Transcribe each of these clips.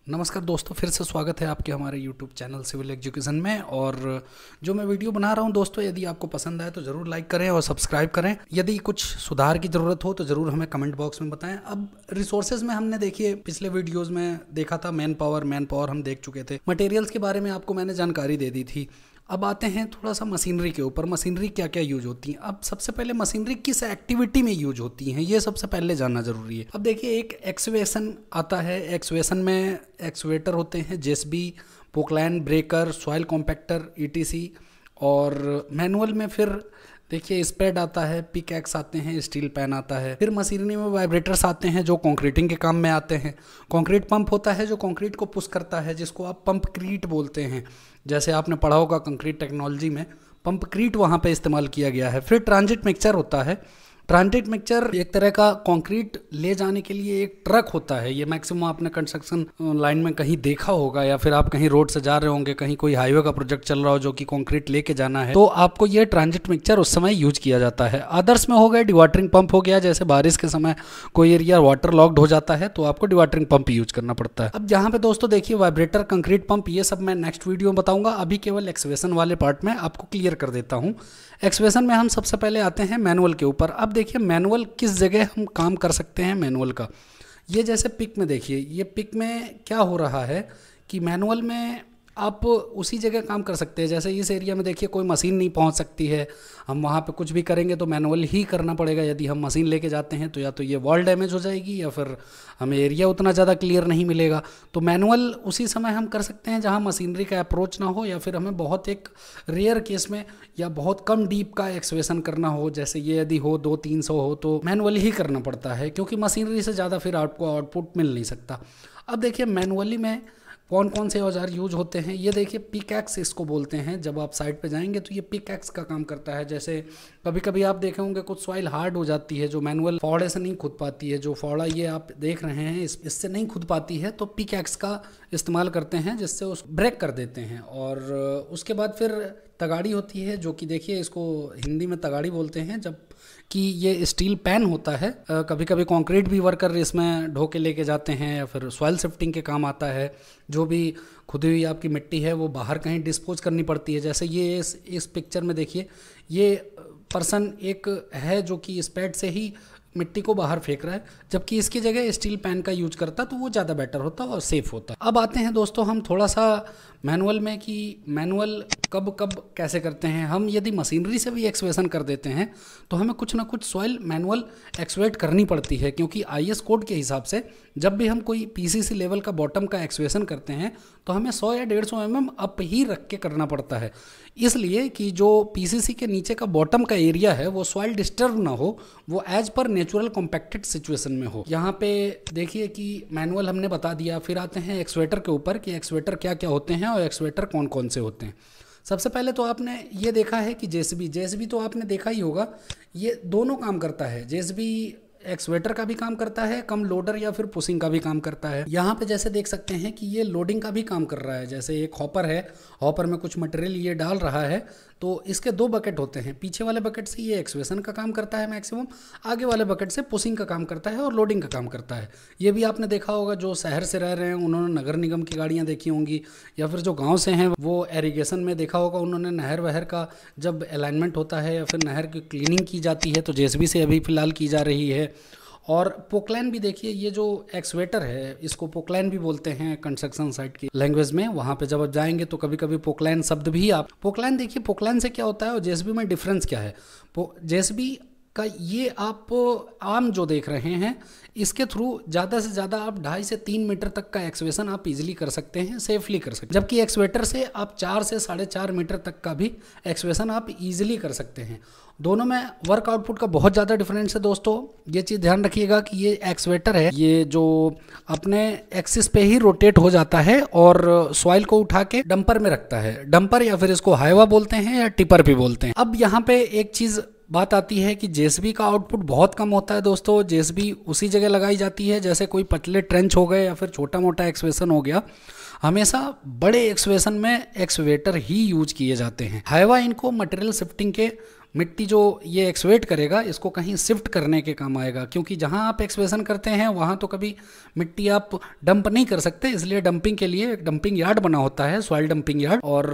नमस्कार दोस्तों, फिर से स्वागत है आपके हमारे YouTube चैनल सिविल एजुकेशन में। और जो मैं वीडियो बना रहा हूं दोस्तों, यदि आपको पसंद आए तो ज़रूर लाइक करें और सब्सक्राइब करें। यदि कुछ सुधार की ज़रूरत हो तो ज़रूर हमें कमेंट बॉक्स में बताएं। अब रिसोर्सेज में हमने देखिए पिछले वीडियोज़ में देखा था मैन पावर हम देख चुके थे। मटेरियल्स के बारे में आपको मैंने जानकारी दे दी थी। अब आते हैं थोड़ा सा मशीनरी के ऊपर। मशीनरी क्या क्या यूज होती है। अब सबसे पहले मशीनरी किस एक्टिविटी में यूज होती हैं, ये सबसे पहले जानना जरूरी है। अब देखिए, एक एक्सवेशन आता है। एक्सवेशन में एक्सवेटर होते हैं, JCB, Poclain, breaker, soil compactor, etc. और मैनुअल में फिर देखिए स्पेड आता है, पिकैक्स आते हैं, स्टील पैन आता है। फिर मशीनरी में वाइब्रेटर्स आते हैं जो कंक्रीटिंग के काम में आते हैं। कंक्रीट पंप होता है जो कंक्रीट को पुश करता है, जिसको आप पंप क्रीट बोलते हैं। जैसे आपने पढ़ा होगा कंक्रीट टेक्नोलॉजी में, पंप क्रीट वहाँ पे इस्तेमाल किया गया है। फिर ट्रांजिट मिक्सचर होता है। ट्रांजिट मिक्सचर एक तरह का कंक्रीट ले जाने के लिए एक ट्रक होता है। ये मैक्सिमम आपने कंस्ट्रक्शन लाइन में कहीं देखा होगा, या फिर आप कहीं रोड से जा रहे होंगे, कहीं कोई हाईवे का प्रोजेक्ट चल रहा हो जो कि कंक्रीट लेके जाना है, तो आपको ये ट्रांजिट मिक्सचर उस समय यूज किया जाता है। अदर्स में हो गए डिवाटरिंग पंप हो गया, जैसे बारिश के समय कोई एरिया वाटर लॉक्ड हो जाता है तो आपको डिवाटरिंग पंप यूज करना पड़ता है। अब यहाँ पे दोस्तों देखिए, वाइब्रेटर, कंक्रीट पंप, ये सब मैं नेक्स्ट वीडियो में बताऊंगा। अभी केवल एक्सवेशन वाले पार्ट में आपको क्लियर कर देता हूँ। एक्सवेशन में हम सबसे पहले आते हैं मैनुअल के ऊपर। अब देखिए मैनुअल किस जगह हम काम कर सकते हैं मैनुअल का। ये जैसे पिक में देखिए, ये पिक में क्या हो रहा है कि मैनुअल में आप उसी जगह काम कर सकते हैं। जैसे इस एरिया में देखिए कोई मशीन नहीं पहुंच सकती है, हम वहाँ पे कुछ भी करेंगे तो मैनुअल ही करना पड़ेगा। यदि हम मशीन लेके जाते हैं तो या तो ये वॉल डैमेज हो जाएगी या फिर हमें एरिया उतना ज़्यादा क्लियर नहीं मिलेगा। तो मैनुअल उसी समय हम कर सकते हैं जहाँ मशीनरी का अप्रोच ना हो, या फिर हमें बहुत एक रेयर केस में या बहुत कम डीप का एक्सवेशन करना हो। जैसे ये यदि हो 200-300 हो तो मैनुअल ही करना पड़ता है, क्योंकि मशीनरी से ज़्यादा फिर आपको आउटपुट मिल नहीं सकता। अब देखिए मैनुअली में कौन कौन से औजार यूज होते हैं। ये देखिए पिकैक्स इसको बोलते हैं। जब आप साइड पे जाएंगे तो ये पिकैक्स का काम करता है। जैसे कभी कभी आप देखे होंगे कुछ सॉइल हार्ड हो जाती है जो मैनुअल फावड़े से नहीं खुद पाती है। जो फावड़ा ये आप देख रहे हैं इससे नहीं खुद पाती है, तो पिकैक्स का इस्तेमाल करते हैं जिससे उस ब्रेक कर देते हैं। और उसके बाद फिर तगाड़ी होती है, जो कि देखिए इसको हिंदी में तगाड़ी बोलते हैं, जब कि ये स्टील पैन होता है। कभी कभी कंक्रीट भी वर्कर इसमें ढो के लेके जाते हैं, या फिर सॉइल शिफ्टिंग के काम आता है। जो भी खुदी हुई आपकी मिट्टी है वो बाहर कहीं डिस्पोज करनी पड़ती है। जैसे ये इस पिक्चर में देखिए, ये पर्सन एक है जो कि स्पैड से ही मिट्टी को बाहर फेंक रहा है, जबकि इसकी जगह स्टील पैन का यूज करता तो वो ज़्यादा बेटर होता और सेफ होता। अब आते हैं दोस्तों हम थोड़ा सा मैनुअल में कि मैनुअल कब कब कैसे करते हैं। हम यदि मशीनरी से भी एक्सवेशन कर देते हैं तो हमें कुछ ना कुछ सॉइल मैनुअल एक्सवेट करनी पड़ती है, क्योंकि आईएस कोड के हिसाब से जब भी हम कोई पीसीसी लेवल का बॉटम का एक्सवेशन करते हैं तो हमें 100 या 150 mm अप ही रख के करना पड़ता है, इसलिए कि जो पीसीसी के नीचे का बॉटम का एरिया है वो सॉइल डिस्टर्ब ना हो, वो as per natural compacted situation में हो। यहाँ पे देखिए कि मैनुअल हमने बता दिया। फिर आते हैं एक्सवेटर के ऊपर कि एक्सवेटर क्या क्या होते हैं और एक्सवेटर कौन कौन से होते हैं। सबसे पहले तो आपने ये देखा है कि जेसीबी तो आपने देखा ही होगा, ये दोनों काम करता है। जेसीबी एक्सवेटर का भी काम करता है, कम लोडर या फिर पुशिंग का भी काम करता है। यहाँ पे जैसे देख सकते हैं कि ये लोडिंग का भी काम कर रहा है। जैसे एक हॉपर है, हॉपर में कुछ मटेरियल ये डाल रहा है, तो इसके 2 बकेट होते हैं। पीछे वाले बकेट से ये एक्सवेशन का काम करता है मैक्सिमम, आगे वाले बकेट से पुशिंग का काम करता है और लोडिंग का काम करता है। ये भी आपने देखा होगा, जो शहर से रह रहे हैं उन्होंने नगर निगम की गाड़ियाँ देखी होंगी, या फिर जो गाँव से हैं वो एरीगेशन में देखा होगा उन्होंने नहर वहर का जब अलाइनमेंट होता है या फिर नहर की क्लीनिंग की जाती है तो जेसीबी से अभी फ़िलहाल की जा रही है। और पोकलैन भी देखिए, ये जो एक्सवेटर है इसको पोकलैन भी बोलते हैं कंस्ट्रक्शन साइट की लैंग्वेज में। वहाँ पे जब आप जाएंगे तो कभी कभी पोकलैन शब्द भी आप पोकलैन देखिए, पोकलैन से क्या होता है और जेसीबी में डिफरेंस क्या है। जेसीबी का ये आप आम जो देख रहे हैं इसके थ्रू ज़्यादा से ज़्यादा आप 2.5 से 3 मीटर तक का एक्सवेशन आप इजीली कर सकते हैं, सेफली कर सकते हैं। जबकि एक्सवेटर से आप 4 से 4.5 मीटर तक का भी एक्सवेशन आप इजीली कर सकते हैं। दोनों में वर्क आउटपुट का बहुत ज़्यादा डिफरेंस है दोस्तों। ये चीज़ ध्यान रखिएगा कि ये एक्सवेटर है, ये जो अपने एक्सिस पे ही रोटेट हो जाता है और सॉइल को उठा के डंपर में रखता है। डंपर या फिर इसको हाईवा बोलते हैं या टिपर भी बोलते हैं। अब यहाँ पे एक चीज़ बात आती है कि जेसीबी का आउटपुट बहुत कम होता है दोस्तों। जेसीबी उसी जगह लगाई जाती है जैसे कोई पतले ट्रेंच हो गए या फिर छोटा मोटा एक्सवेशन हो गया। हमेशा बड़े एक्सवेशन में एक्सवेटर ही यूज किए जाते हैं। हाईवा इनको मटेरियल शिफ्टिंग के मिट्टी जो ये एक्सवेट करेगा इसको कहीं शिफ्ट करने के काम आएगा, क्योंकि जहाँ आप एक्सवेशन करते हैं वहाँ तो कभी मिट्टी आप डंप नहीं कर सकते, इसलिए डंपिंग के लिए एक डंपिंग यार्ड बना होता है, सॉइल डंपिंग यार्ड, और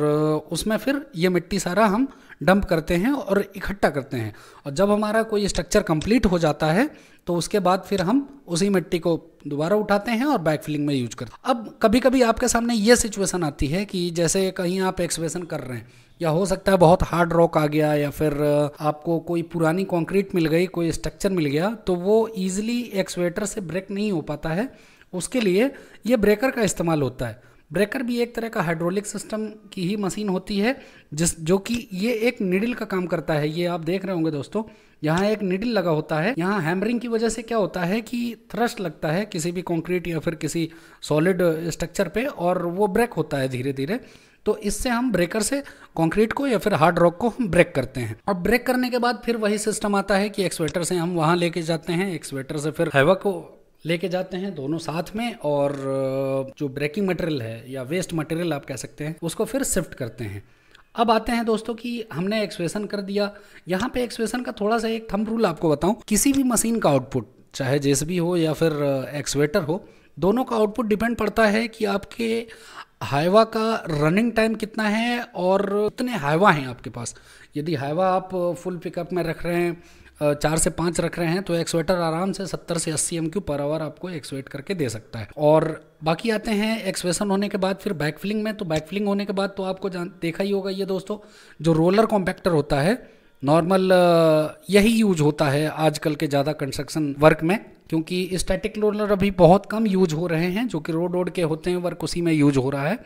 उसमें फिर ये मिट्टी सारा हम डंप करते हैं और इकट्ठा करते हैं। और जब हमारा कोई स्ट्रक्चर कंप्लीट हो जाता है तो उसके बाद फिर हम उसी मिट्टी को दोबारा उठाते हैं और बैकफिलिंग में यूज करते हैं। अब कभी कभी आपके सामने ये सिचुएशन आती है कि जैसे कहीं आप एक्सवेशन कर रहे हैं, या हो सकता है बहुत हार्ड रॉक आ गया, या फिर आपको कोई पुरानी कंक्रीट मिल गई, कोई स्ट्रक्चर मिल गया, तो वो ईजिली एक्सवेटर से ब्रेक नहीं हो पाता है। उसके लिए ये ब्रेकर का इस्तेमाल होता है। ब्रेकर भी एक तरह का हाइड्रोलिक सिस्टम की ही मशीन होती है, जो कि ये एक निडल का काम करता है। ये आप देख रहे होंगे दोस्तों, यहाँ एक निडल लगा होता है। यहाँ हैमरिंग की वजह से क्या होता है कि थ्रस्ट लगता है किसी भी कंक्रीट या फिर किसी सॉलिड स्ट्रक्चर पे, और वो ब्रेक होता है धीरे धीरे। तो इससे हम ब्रेकर से कंक्रीट को या फिर हार्ड रॉक को हम ब्रेक करते हैं। और ब्रेक करने के बाद फिर वही सिस्टम आता है कि एक्सवेटर से हम वहाँ लेके जाते हैं, एक्सवेटर से फिर हैवा को लेके जाते हैं, दोनों साथ में, और जो ब्रेकिंग मटेरियल है या वेस्ट मटेरियल आप कह सकते हैं उसको फिर शिफ्ट करते हैं। अब आते हैं दोस्तों कि हमने एक्सवेशन कर दिया। यहाँ पे एक्सवेशन का थोड़ा सा एक थंब रूल आपको बताऊं, किसी भी मशीन का आउटपुट, चाहे जेसीबी हो या फिर एक्सवेटर हो, दोनों का आउटपुट डिपेंड पड़ता है कि आपके हाइवा का रनिंग टाइम कितना है और कितने हाइवा हैं आपके पास। यदि हाइवा आप फुल पिकअप में रख रहे हैं, 4 से 5 रख रहे हैं, तो एक्सवेटर आराम से 70 से 80 MQ पर आवर आपको एक्सवेट करके दे सकता है। और बाकी आते हैं एक्सवेशन होने के बाद फिर बैकफिलिंग में। तो बैकफिलिंग होने के बाद तो आपको देखा ही होगा ये दोस्तों, जो रोलर कॉम्पैक्टर होता है नॉर्मल, यही यूज होता है आजकल के ज़्यादा कंस्ट्रक्शन वर्क में, क्योंकि स्टैटिक रोलर अभी बहुत कम यूज हो रहे हैं, जो कि रोड के होते हैं वर्क, उसी में यूज हो रहा है।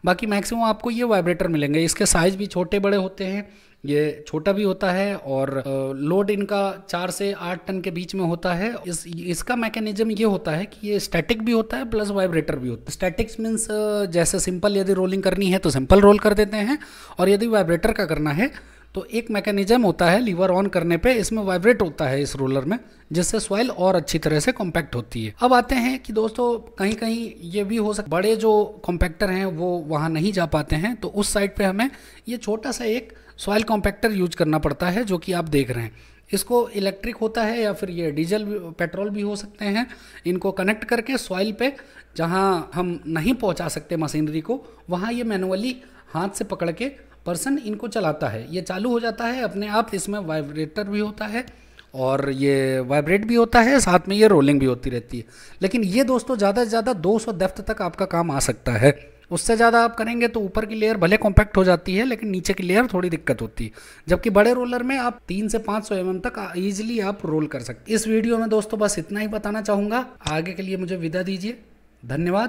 बाकी मैक्सिमम आपको ये वाइब्रेटर मिलेंगे। इसके साइज़ भी छोटे बड़े होते हैं, ये छोटा भी होता है, और लोड इनका 4 से 8 टन के बीच में होता है। इसका मैकेनिज्म ये होता है कि ये स्टैटिक भी होता है प्लस वाइब्रेटर भी होता है। स्टैटिक्स मीन्स जैसे सिंपल यदि रोलिंग करनी है तो सिंपल रोल कर देते हैं, और यदि वाइब्रेटर का करना है तो एक मैकेनिज्म होता है, लीवर ऑन करने पे इसमें वाइब्रेट होता है इस रोलर में, जिससे सॉइल और अच्छी तरह से कॉम्पैक्ट होती है। अब आते हैं कि दोस्तों कहीं कहीं ये भी हो सकता, बड़े जो कॉम्पैक्टर हैं वो वहाँ नहीं जा पाते हैं, तो उस साइड पे हमें ये छोटा सा एक सॉइल कॉम्पैक्टर यूज करना पड़ता है, जो कि आप देख रहे हैं। इसको इलेक्ट्रिक होता है या फिर ये डीजल पेट्रोल भी हो सकते हैं। इनको कनेक्ट करके सॉइल पे जहाँ हम नहीं पहुँचा सकते मशीनरी को, वहाँ ये मैनुअली हाथ से पकड़ के पर्सन इनको चलाता है, ये चालू हो जाता है अपने आप। इसमें वाइब्रेटर भी होता है और ये वाइब्रेट भी होता है, साथ में ये रोलिंग भी होती रहती है। लेकिन ये दोस्तों ज़्यादा से ज़्यादा 200 डेप्थ तक आपका काम आ सकता है। उससे ज़्यादा आप करेंगे तो ऊपर की लेयर भले कॉम्पैक्ट हो जाती है, लेकिन नीचे की लेयर थोड़ी दिक्कत होती है। जबकि बड़े रोलर में आप 3 से 500 mm तक ईजिली आप रोल कर सकते हैं। इस वीडियो में दोस्तों बस इतना ही बताना चाहूँगा। आगे के लिए मुझे विदा दीजिए। धन्यवाद।